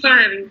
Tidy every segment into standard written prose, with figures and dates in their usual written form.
for having.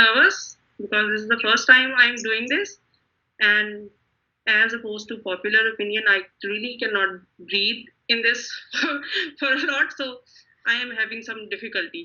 nervous because this is the first time I am doing this, and as opposed to popular opinion, I really cannot breathe in this for a lot, so I am having some difficulty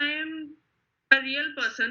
I am a real person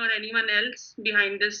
or anyone else behind this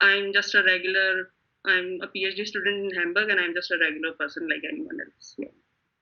I'm just a regular. I'm a PhD student in Hamburg, and I'm just a regular person like anyone else. Yeah.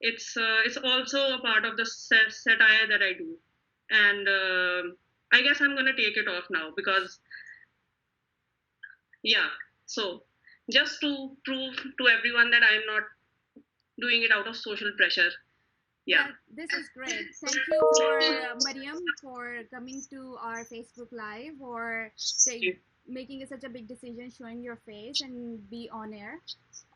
it's also a part of the satire that I do, and I guess I'm gonna take it off now because yeah. So just to prove to everyone that I'm not doing it out of social pressure. Yeah. This is great. Thank you for Mariam for coming to our Facebook Live or making such a big decision, showing your face and be on air.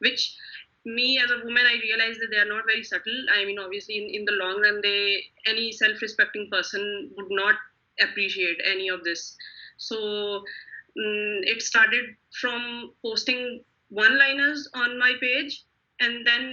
which me as a woman, I realized that they are not very subtle. I mean, obviously in the long run, any self-respecting person would not appreciate any of this. So it started from posting one liners on my page, and then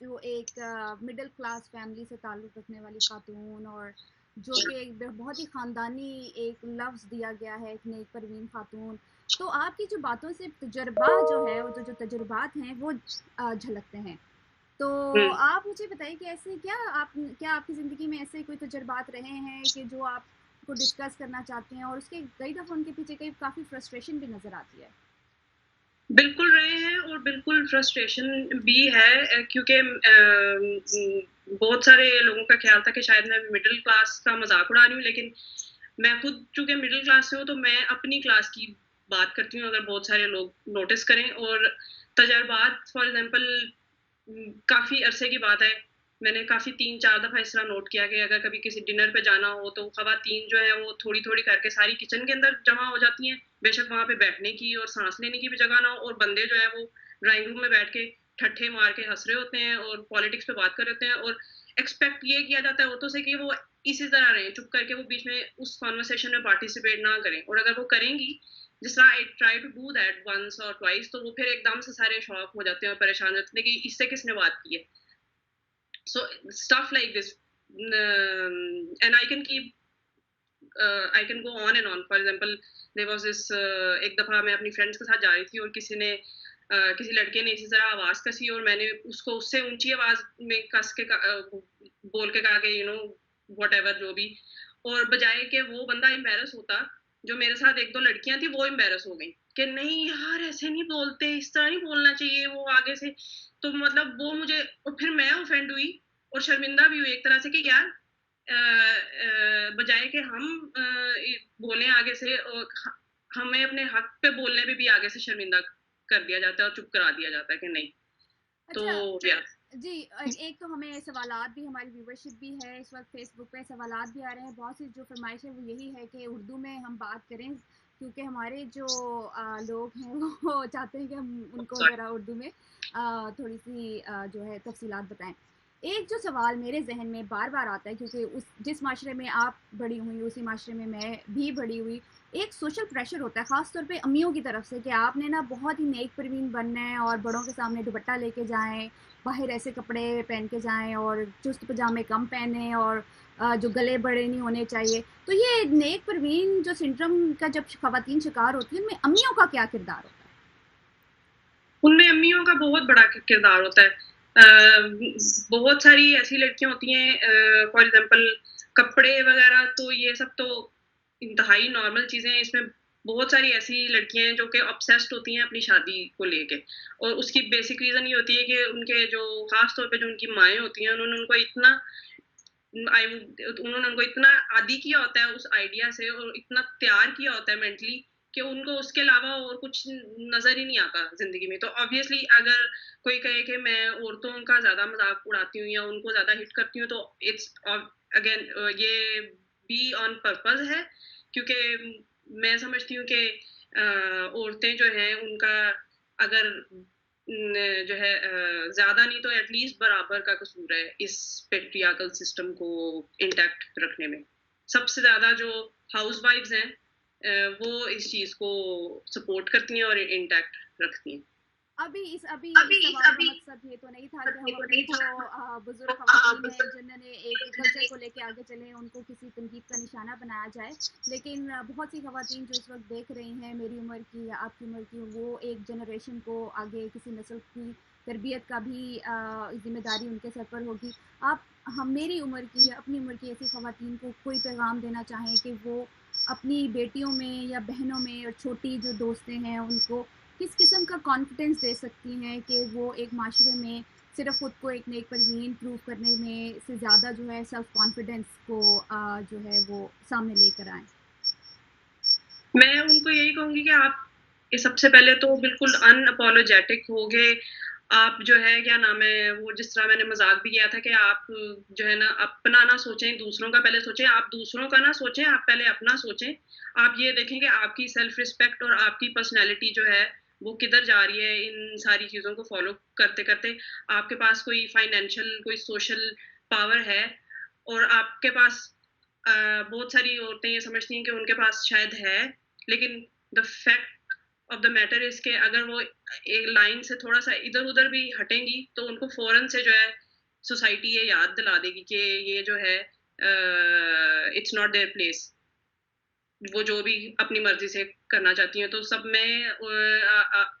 جو ایک middle class family سے تعلق رکھنے والی خاتون، اور جو کہ ایک بہت ہی خاندانی ایک لفظ دیا گیا ہے، ایک نیک پروین خاتون. تو آپ کی جو باتوں سے تجربہ جو ہے، جو تجربات ہیں وہ جھلکتے ہیں. تو آپ مجھے بتائیے کہ ایسے کیا آپ کی زندگی میں ایسے کوئی تجربات رہے ہیں کہ جو آپ کو ڈسکس کرنا چاہتے ہیں، اور اس کے کئی دفعہ ان کے پیچھے کافی فرسٹریشن بھی نظر آتی ہے؟ بالکل رہے ہیں، اور بالکل فرسٹریشن بھی ہے، کیونکہ بہت سارے لوگوں کا خیال تھا کہ شاید میں مڈل کلاس کا مذاق اڑا رہی ہوں، لیکن میں خود چونکہ مڈل کلاس سے ہوں تو میں اپنی کلاس کی بات کرتی ہوں، اگر بہت سارے لوگ نوٹس کریں. اور تجربات فار ایگزامپل کافی عرصے کی بات ہے، میں نے کافی 3-4 دفعہ اس طرح نوٹ کیا کہ اگر کبھی کسی ڈنر پہ جانا ہو تو خواتین جو ہیں وہ تھوڑی تھوڑی کر کے ساری کچن کے اندر جمع ہو جاتی ہیں، بے شک وہاں پہ بیٹھنے کی اور سانس لینے کی بھی جگہ نہ ہو، اور بندے جو ہیں وہ ڈرائنگ روم میں بیٹھ کے ٹھٹھے مار کے ہنس رہے ہوتے ہیں اور پالیٹکس پہ بات کر رہے ہوتے ہیں، اور ایکسپیکٹ یہ کیا جاتا ہے عورتوں سے کہ وہ اسی طرح رہیں، چپ کر کے وہ بیچ میں اس کانورسیشن میں پارٹیسپیٹ نہ کریں، اور اگر وہ کریں گی جس طرح I try to do that once اور ٹوائس، تو وہ پھر ایک دم سے سارے شاک ہو جاتے ہیں اور پریشان ہو جاتے ہیں کہ اس سے کس نے بات کی ہے. So stuff like this, and I can go on and on. For example, there was this ایک دفعہ میں اپنی فرینڈس کے ساتھ جا رہی تھی اور کسی لڑکے نے اسی طرح آواز کسی، اور میں نے اس کو اس سے اونچی آواز میں کس کے بول کے کہا کہ واٹ ایور جو بھی، اور بجائے کہ وہ بندہ امبیرس ہوتا، جو میرے ساتھ 1-2 لڑکیاں تھیں وہ امبیرس ہو گئیں کہ نہیں یار ایسے نہیں بولتے، اس طرح نہیں بولنا چاہیے، وہ آگے سے. تو مطلب وہ مجھے، اور پھر میں اوفینڈ ہوئی اور شرمندہ بھی ہوئی ایک طرح سے کہ یار بجائے کہ ہم بولیں آگے سے، ہمیں اپنے حق پہ بولنے پہ بھی آگے سے شرمندہ کر دیا جاتا ہے اور چپ کرا دیا جاتا ہے کہ نہیں. تو اچھا جی، ایک تو ہمیں سوالات بھی، ہماری ویورشپ بھی ہے اس وقت، فیس بک پہ سوالات بھی آ رہے ہیں. بہت سی جو فرمائش ہے وہ یہی ہے کہ اردو میں ہم بات کریں، کیونکہ ہمارے جو لوگ ہیں وہ چاہتے ہیں کہ ہم ان کو ذرا اردو میں تھوڑی سی جو ہے تفصیلات بتائیں. ایک جو سوال میرے ذہن میں بار بار آتا ہے، کیونکہ جس معاشرے میں آپ بڑی ہوئی اسی معاشرے میں بھی بڑی ہوئی، ایک سوشل پریشر ہوتا ہے خاص طور پہ امیوں کی طرف سے کہ آپ نے نا بہت ہی نیک پروین بننا ہے، اور بڑوں کے سامنے دوپٹہ لے کے جائیں، باہر ایسے کپڑے پہن کے جائیں، اور چست پجامے کم پہنیں، اور جو گلے بڑے نہیں ہونے چاہیے. تو یہ نیک پروین جو سنڈروم کا جب خواتین شکار ہوتی ہیں، ان میں امیوں کا کیا کردار ہوتا ہے؟ ان میں امیوں کا بہت بڑا کردار ہوتا ہے. بہت ساری ایسی لڑکیاں ہوتی ہیں، فار ایگزامپل کپڑے وغیرہ تو یہ سب تو انتہائی نارمل چیزیں ہیں، اس میں بہت ساری ایسی لڑکیاں ہیں جو کہ obsessed ہوتی ہیں اپنی شادی کو لے کے، اور اس کی بیسک ریزن یہ ہوتی ہے کہ ان کے جو خاص طور پہ جو ان کی مائیں ہوتی ہیں انہوں نے ان کو اتنا عادی کیا ہوتا ہے اس آئیڈیا سے، اور اتنا تیار کیا ہوتا ہے مینٹلی کہ ان کو اس کے علاوہ اور کچھ نظر ہی نہیں آتا زندگی میں. تو آبویسلی اگر کوئی کہے کہ میں عورتوں کا زیادہ مذاق اڑاتی ہوں یا ان کو زیادہ ہٹ کرتی ہوں، تو اٹس اگین یہ بھی آن پرپز ہے، کیونکہ میں سمجھتی ہوں کہ عورتیں جو ہیں ان کا اگر جو ہے زیادہ نہیں تو ایٹ لیسٹ برابر کا قصور ہے اس پیٹریارکل سسٹم کو انٹیکٹ رکھنے میں. سب سے زیادہ جو ہاؤس وائفز ہیں وہ اس چیز کو سپورٹ کرتی ہیں اور انٹیکٹ رکھتی ہیں. ابھی اس سوال کا مقصد یہ تو نہیں تھا کہ ہم اپنی جو بزرگ خواتین ہیں جنہوں نے ایک کلچر کو لے کے آگے چلے ان کو کسی تنقید کا نشانہ بنایا جائے، لیکن بہت سی خواتین جو اس وقت دیکھ رہی ہیں میری عمر کی یا آپ کی عمر کی، وہ ایک جنریشن کو آگے کسی نسل کی تربیت کا بھی ذمہ داری ان کے سر پر ہوگی. آپ میری عمر کی یا اپنی عمر کی ایسی خواتین کو کوئی پیغام دینا چاہیں کہ وہ اپنی بیٹیوں میں یا بہنوں میں اور چھوٹی جو دوستیں ہیں ان کو کس قسم کا کانفیڈنس دے سکتی ہیں کہ وہ ایک معاشرے میں صرف خود کو ایک نیک پروین پروو کرنے میں سے زیادہ جو ہے سیلف کانفیڈنس کو جو ہے وہ سامنے لے کر آئیں؟ میں ان کو یہی کہوں گی کہ آپ سب سے پہلے تو بالکل ان اپولوجیٹک ہو گئے. آپ جو ہے کیا نام ہے وہ جس طرح میں نے مذاق بھی کیا تھا کہ آپ جو ہے نا اپنا نہ سوچیں، دوسروں کا پہلے سوچیں. آپ دوسروں کا نہ سوچیں، آپ پہلے اپنا سوچیں. آپ یہ دیکھیں کہ آپ کی سیلف رسپیکٹ اور آپ کی پرسنالٹی جو ہے وہ کدھر جا رہی ہے ان ساری چیزوں کو فالو کرتے کرتے. آپ کے پاس کوئی فائنینشیل کوئی سوشل پاور ہے، اور آپ کے پاس بہت ساری عورتیں یہ سمجھتی ہیں کہ ان کے پاس شاید ہے، لیکن the fact of the matter is کہ اگر وہ ایک لائن سے تھوڑا سا ادھر ادھر بھی ہٹیں گی تو ان کو فوراً سے جو ہے سوسائٹی یہ یاد دلا دے گی کہ یہ جو ہے اٹس ناٹ دیئر پلیس، وہ جو بھی اپنی مرضی سے کرنا چاہتی ہیں. تو سب میں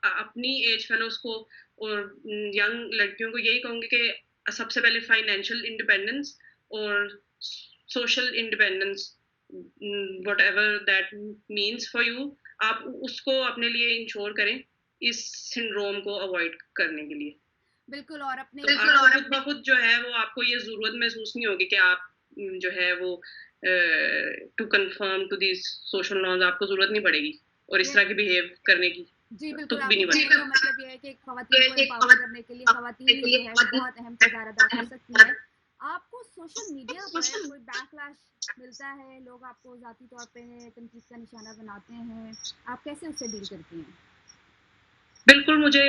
اپنی ایج فیلوز کو اور ینگ لڑکیوں کو یہی کہوں گی کہ سب سے پہلے فائنینشیل انڈیپینڈنس اور social independence what ever that means for you, آپ اس کو اپنے لیے انشور کریں اس سنڈروم کو اوائڈ کرنے کے لیے. بالکل. اور اپنے خود بخود جو ہے وہ آپ کو یہ ضرورت محسوس نہیں ہوگی کہ آپ جو ہے وہ to conform to these social norms, آپ کو ضرورت نہیں پڑے گی اور اس طرح کی بہیو کرنے کی. جی بالکل. آپ کے کہنے کا مطلب یہ ہے کہ خواتین کو امپاور کرنے کے لیے خواتین ہی جو ہے وہ بہت اہم کردار ادا کر سکتی ہے. آپ کو سوشل میڈیا پر کوئی بیک لیش ملتا ہے، لوگ آپ کو ذاتی طور پہ تنقید کا نشانہ بناتے ہیں، آپ کیسے اس سے ڈیل کرتی ہیں؟ بالکل، مجھے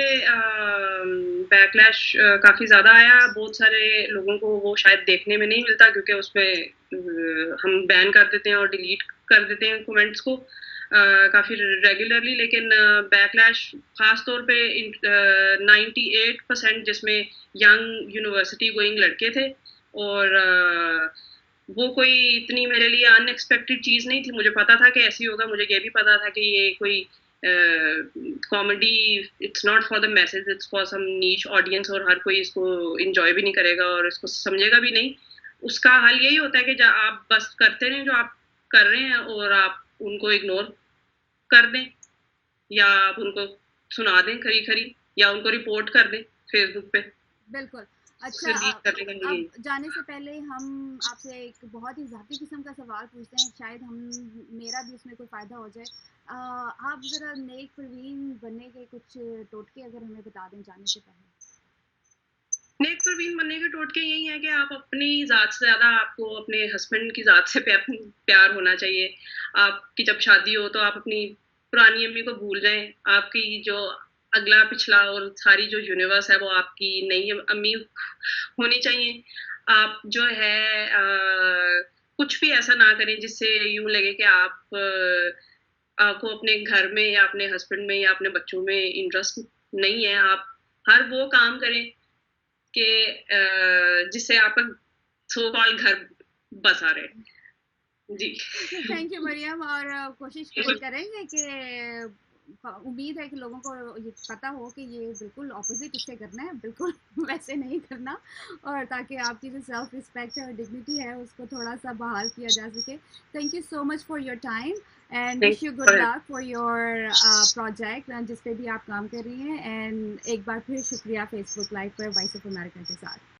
بیک لیش کافی زیادہ آیا. بہت سارے لوگوں کو وہ شاید دیکھنے میں نہیں ملتا کیونکہ اس میں ہم بین کر دیتے ہیں اور ڈیلیٹ کر دیتے ہیں کومنٹس کو کافی ریگولرلی. لیکن بیک لیش خاص طور پہ 98% جس میں ینگ یونیورسٹی گوئنگ لڑکے تھے، اور وہ کوئی اتنی میرے لیے ان ایکسپیکٹڈ چیز نہیں تھی. مجھے پتا تھا کہ ایسی ہوگا، مجھے یہ بھی پتا تھا کہ یہ کوئی comedy it's not for the message, it's for some niche audience, اور ہر کوئی اس کو انجوائے بھی نہیں کرے گا اور اس کو سمجھے گا بھی نہیں. اس کا حل یہی ہوتا ہے کہ جب آپ بس کرتے رہیں جو آپ کر رہے ہیں اور آپ ان کو اگنور کر دیں یا آپ ان کو سنا دیں کھری کھری یا ان کو رپورٹ کر دیں فیس بک پہ. بالکل. اچھا، اب جانے سے پہلے ہم آپ سے ایک بہت ہی ذاتی قسم کا سوال پوچھتے ہیں، شاید میرا بھی اس میں کوئی فائدہ ہو جائے. آپ ذرا نیک پروین بننے کے کچھ ٹوٹکے اگر ہمیں بتا دیں جانے سے پہلے. نیک پروین بننے کے ٹوٹکے یہی ہیں کہ آپ اپنی ذات سے زیادہ آپ کو اپنے ہسبینڈ کی ذات سے پیار ہونا چاہیے. آپ کی جب شادی ہو تو آپ اپنی پرانی امی کو بھول جائیں. آپ کی جو اگلا پچھلا اور ساری جو یونیورس ہے وہ آپ کی نئی امی ہونی چاہیے. آپ جو ہے کچھ بھی ایسا نہ کریں جس سے یوں لگے کہ آپ کو اپنے گھر میں یا اپنے ہسبینڈ میں یا اپنے بچوں میں انٹرسٹ نہیں ہے. آپ ہر وہ کام کریں کہ جس سے آپ کا سو کال گھر بسا رہے. جی تھینک یو مریم. اور کوشش کریں گے کہ امید ہے کہ لوگوں کو یہ پتہ ہو کہ یہ بالکل اپوزٹ اس سے کرنا ہے، بالکل ویسے نہیں کرنا، اور تاکہ آپ کی جو سیلف رسپیکٹ ہے اور ڈگنیٹی ہے اس کو تھوڑا سا بحال کیا جا سکے. Thank you so much for your time and wish you good luck for your project جس پہ بھی آپ کام کر رہی ہیں. اینڈ ایک بار پھر شکریہ فیس بک لائیو پر وائس آف امریکہ کے ساتھ.